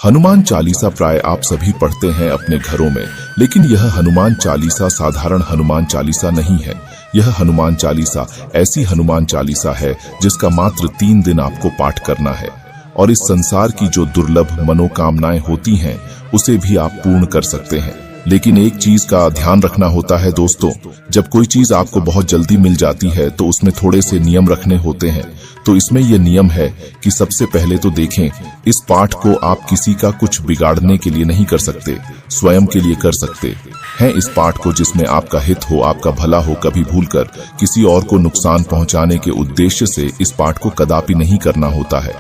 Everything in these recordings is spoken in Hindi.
हनुमान चालीसा प्राय आप सभी पढ़ते हैं अपने घरों में, लेकिन यह हनुमान चालीसा साधारण हनुमान चालीसा नहीं है। यह हनुमान चालीसा ऐसी हनुमान चालीसा है जिसका मात्र 3 दिन आपको पाठ करना है और इस संसार की जो दुर्लभ मनोकामनाएं होती हैं उसे भी आप पूर्ण कर सकते हैं। लेकिन एक चीज का ध्यान रखना होता है दोस्तों, जब कोई चीज आपको बहुत जल्दी मिल जाती है तो उसमें थोड़े से नियम रखने होते हैं। तो इसमें यह नियम है कि सबसे पहले तो देखें, इस पाठ को आप किसी का कुछ बिगाड़ने के लिए नहीं कर सकते, स्वयं के लिए कर सकते हैं इस पाठ को जिसमें आपका हित हो, आपका भला हो। कभी भूलकर किसी और को नुकसान पहुंचाने के उद्देश्य से इस पाठ को कदापि नहीं करना होता है।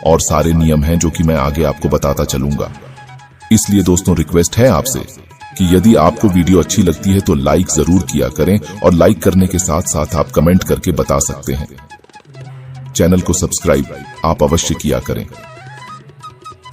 और सारे नियम हैं जो कि मैं आगे आपको बताता चलूंगा। इसलिए दोस्तों रिक्वेस्ट है आपसे कि यदि आपको वीडियो अच्छी लगती है तो लाइक जरूर किया करें और लाइक करने के साथ साथ आप कमेंट करके बता सकते हैं। चैनल को सब्सक्राइब आप अवश्य किया करें।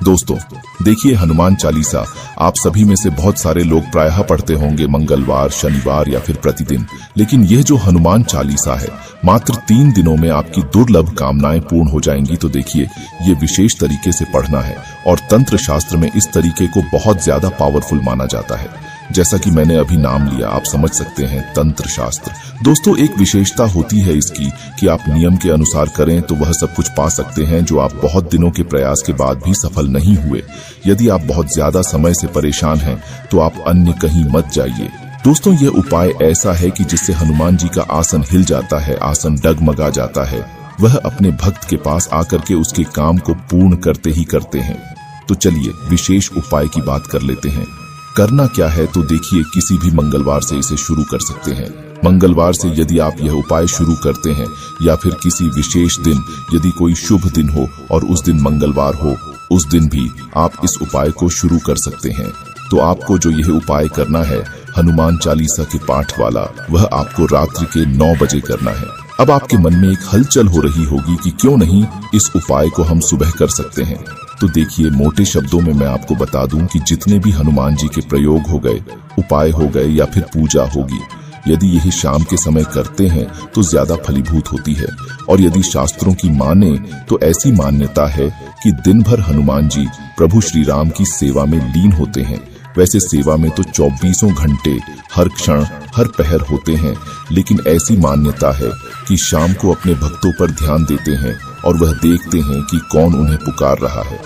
दोस्तों देखिए, हनुमान चालीसा आप सभी में से बहुत सारे लोग प्रायः पढ़ते होंगे मंगलवार, शनिवार या फिर प्रतिदिन। लेकिन यह जो हनुमान चालीसा है मात्र 3 दिनों में आपकी दुर्लभ कामनाएं पूर्ण हो जाएंगी। तो देखिए, ये विशेष तरीके से पढ़ना है और तंत्र शास्त्र में इस तरीके को बहुत ज्यादा पावरफुल माना जाता है। जैसा कि मैंने अभी नाम लिया, आप समझ सकते हैं तंत्र शास्त्र। दोस्तों एक विशेषता होती है इसकी कि आप नियम के अनुसार करें तो वह सब कुछ पा सकते हैं जो आप बहुत दिनों के प्रयास के बाद भी सफल नहीं हुए। यदि आप बहुत ज्यादा समय से परेशान हैं तो आप अन्य कहीं मत जाइए। दोस्तों यह उपाय ऐसा है कि जिससे हनुमान जी का आसन हिल जाता है, आसन डगमगा जाता है। वह अपने भक्त के पास आकर के उसके काम को पूर्ण करते ही करते हैं। तो चलिए विशेष उपाय की बात कर लेते हैं। करना क्या है तो देखिए, किसी भी मंगलवार से इसे शुरू कर सकते हैं। मंगलवार से यदि आप यह उपाय शुरू करते हैं या फिर किसी विशेष दिन, यदि कोई शुभ दिन हो और उस दिन मंगलवार हो, उस दिन भी आप इस उपाय को शुरू कर सकते हैं। तो आपको जो यह उपाय करना है हनुमान चालीसा के पाठ वाला, वह आपको रात्रि के 9 बजे करना है। अब आपके मन में एक हलचल हो रही होगी कि क्यों नहीं इस उपाय को हम सुबह कर सकते हैं। तो देखिए, मोटे शब्दों में मैं आपको बता दूं कि जितने भी हनुमान जी के प्रयोग हो गए, उपाय हो गए या फिर पूजा होगी, यदि यही शाम के समय करते हैं तो ज्यादा फलीभूत होती है। और यदि शास्त्रों की माने तो ऐसी मान्यता है कि दिन भर हनुमान जी प्रभु श्री राम की सेवा में लीन होते हैं। वैसे सेवा में तो 24 घंटे हर क्षण हर पहर होते हैं, लेकिन ऐसी मान्यता है कि शाम को अपने भक्तों पर ध्यान देते हैं और वह देखते हैं कि कौन उन्हें पुकार रहा है।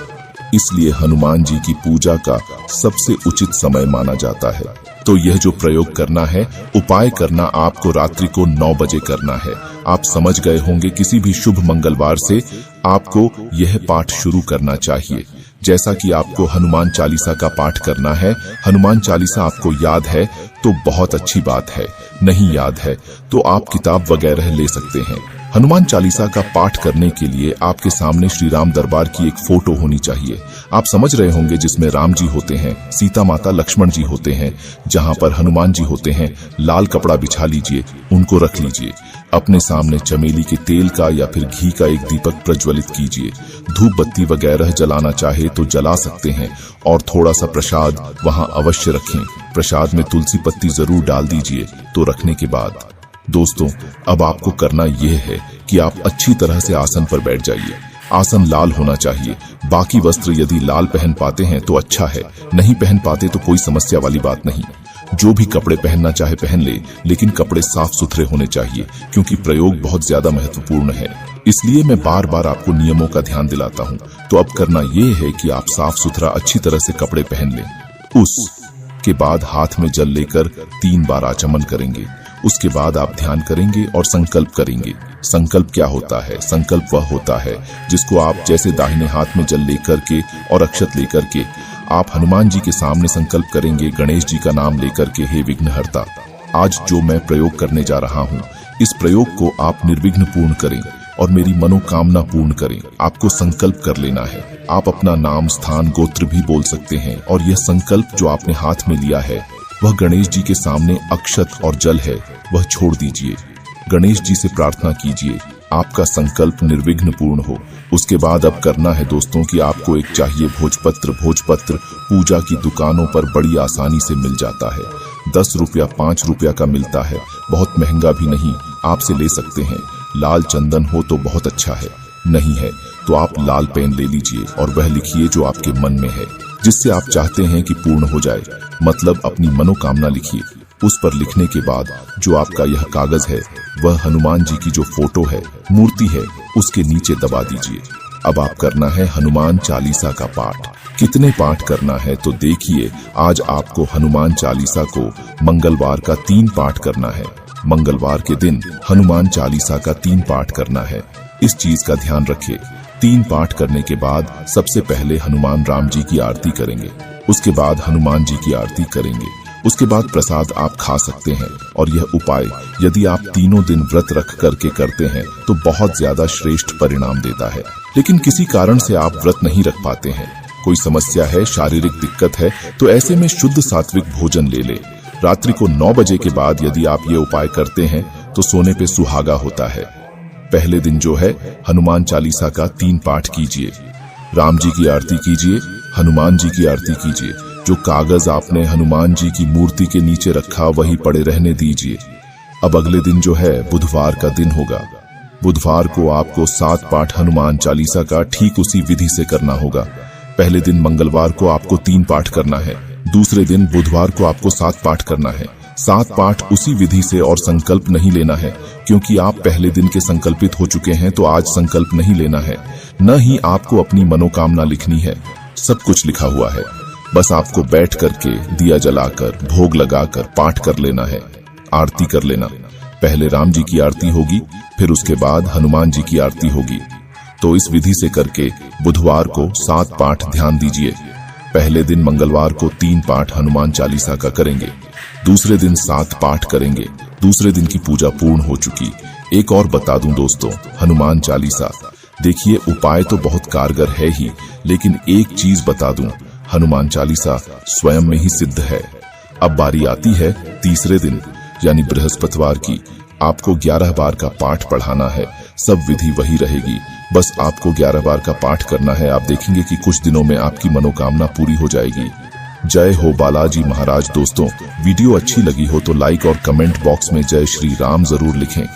इसलिए हनुमान जी की पूजा का सबसे उचित समय माना जाता है। तो यह जो प्रयोग करना है, उपाय करना आपको रात्रि को 9 बजे करना है। आप समझ गए होंगे, किसी भी शुभ मंगलवार से आपको यह पाठ शुरू करना चाहिए। जैसा कि आपको हनुमान चालीसा का पाठ करना है, हनुमान चालीसा आपको याद है तो बहुत अच्छी बात है, नहीं याद है तो आप किताब वगैरह ले सकते हैं। हनुमान चालीसा का पाठ करने के लिए आपके सामने श्री राम दरबार की एक फोटो होनी चाहिए। आप समझ रहे होंगे, जिसमें राम जी होते हैं, सीता माता लक्ष्मण जी होते हैं, जहां पर हनुमान जी होते हैं। लाल कपड़ा बिछा लीजिए, उनको रख लीजिए। अपने सामने चमेली के तेल का या फिर घी का एक दीपक प्रज्वलित कीजिए। धूप बत्ती वगैरह जलाना चाहे तो जला सकते हैं और थोड़ा सा प्रसाद वहां अवश्य रखें। प्रसाद में तुलसी पत्ती जरूर डाल दीजिए। तो रखने के बाद दोस्तों अब आपको करना यह है कि आप अच्छी तरह से आसन पर बैठ जाइए। आसन लाल होना चाहिए। बाकी वस्त्र यदि लाल पहन पाते हैं तो अच्छा है, नहीं पहन पाते तो कोई समस्या वाली बात नहीं। जो भी कपड़े पहनना चाहे पहन ले, लेकिन कपड़े साफ सुथरे होने चाहिए, क्योंकि प्रयोग बहुत ज्यादा महत्वपूर्ण है। इसलिए मैं बार बार आपको नियमों का ध्यान दिलाता हूँ। तो अब करना यह है कि आप साफ सुथरा अच्छी तरह से कपड़े पहन लें। उसके बाद हाथ में जल लेकर 3 बार आचमन करेंगे। उसके बाद आप ध्यान करेंगे और संकल्प करेंगे। संकल्प क्या होता है? संकल्प वह होता है जिसको आप जैसे दाहिने हाथ में जल लेकर के और अक्षत लेकर के आप हनुमान जी के सामने संकल्प करेंगे, गणेश जी का नाम लेकर के, हे विघ्नहर्ता, आज जो मैं प्रयोग करने जा रहा हूँ, इस प्रयोग को आप निर्विघ्न पूर्ण करें और मेरी मनोकामना पूर्ण करें। आपको संकल्प कर लेना है। आप अपना नाम, स्थान, गोत्र भी बोल सकते हैं और यह संकल्प जो आपने हाथ में लिया है वह गणेश जी के सामने अक्षत और जल है, वह छोड़ दीजिए। गणेश जी से प्रार्थना कीजिए आपका संकल्प निर्विघ्न पूर्ण हो। उसके बाद अब करना है दोस्तों कि आपको एक चाहिए भोजपत्र। भोजपत्र पूजा की दुकानों पर बड़ी आसानी से मिल जाता है। 10 रुपया 5 रुपया का मिलता है, बहुत महंगा भी नहीं, आपसे ले सकते हैं। लाल चंदन हो तो बहुत अच्छा है, नहीं है तो आप लाल पेन ले लीजिए और वह लिखिए जो आपके मन में है, जिससे आप चाहते हैं कि पूर्ण हो जाए, मतलब अपनी मनोकामना लिखिए। उस पर लिखने के बाद जो आपका यह कागज है वह हनुमान जी की जो फोटो है, मूर्ति है, उसके नीचे दबा दीजिए। अब आप करना है हनुमान चालीसा का पाठ। कितने पाठ करना है तो देखिए, आज आपको हनुमान चालीसा को मंगलवार का 3 पाठ करना है। मंगलवार के दिन हनुमान चालीसा का 3 पाठ करना है। इस चीज का ध्यान रखिए। 3 पाठ करने के बाद सबसे पहले हनुमान राम जी की आरती करेंगे, उसके बाद हनुमान जी की आरती करेंगे, उसके बाद प्रसाद आप खा सकते हैं। और यह उपाय यदि आप तीनों दिन व्रत रख करके करते हैं तो बहुत ज्यादा श्रेष्ठ परिणाम देता है। लेकिन किसी कारण से आप व्रत नहीं रख पाते हैं, कोई समस्या है, शारीरिक दिक्कत है, तो ऐसे में शुद्ध सात्विक भोजन ले ले। रात्रि को 9 बजे के बाद यदि आप ये उपाय करते हैं तो सोने पे सुहागा होता है। पहले दिन जो है हनुमान चालीसा का 3 पाठ कीजिए, राम जी की आरती कीजिए, हनुमान जी की आरती कीजिए। जो कागज आपने हनुमान जी की मूर्ति के नीचे रखा वही पड़े रहने दीजिए। अब अगले दिन जो है बुधवार का दिन होगा। बुधवार को आपको 7 पाठ हनुमान चालीसा का ठीक उसी विधि से करना होगा। पहले दिन मंगलवार को आपको 3 पाठ करना है, दूसरे दिन बुधवार को आपको 7 पाठ करना है। 7 पाठ उसी विधि से, और संकल्प नहीं लेना है, क्योंकि आप पहले दिन के संकल्पित हो चुके हैं तो आज संकल्प नहीं लेना है। न ही आपको अपनी मनोकामना लिखनी है, सब कुछ लिखा हुआ है। बस आपको बैठ करके दिया जलाकर भोग लगाकर पाठ कर लेना है, आरती कर लेना। पहले राम जी की आरती होगी, फिर उसके बाद हनुमान जी की आरती होगी। तो इस विधि से करके बुधवार को 7 पाठ ध्यान दीजिए। पहले दिन मंगलवार को 3 पाठ हनुमान चालीसा का करेंगे, दूसरे दिन 7 पाठ करेंगे। दूसरे दिन की पूजा पूर्ण हो चुकी। एक और बता दूं दोस्तों, हनुमान चालीसा देखिए उपाय तो बहुत कारगर है ही, लेकिन एक चीज बता दूं, हनुमान चालीसा स्वयं में ही सिद्ध है। अब बारी आती है तीसरे दिन यानी बृहस्पतिवार की। आपको 11 बार का पाठ पढ़ाना है, सब विधि वही रहेगी, बस आपको 11 बार का पाठ करना है। आप देखेंगे कि कुछ दिनों में आपकी मनोकामना पूरी हो जाएगी। जय हो बालाजी महाराज। दोस्तों, वीडियो अच्छी लगी हो तो लाइक और कमेंट बॉक्स में जय श्री राम जरूर लिखें।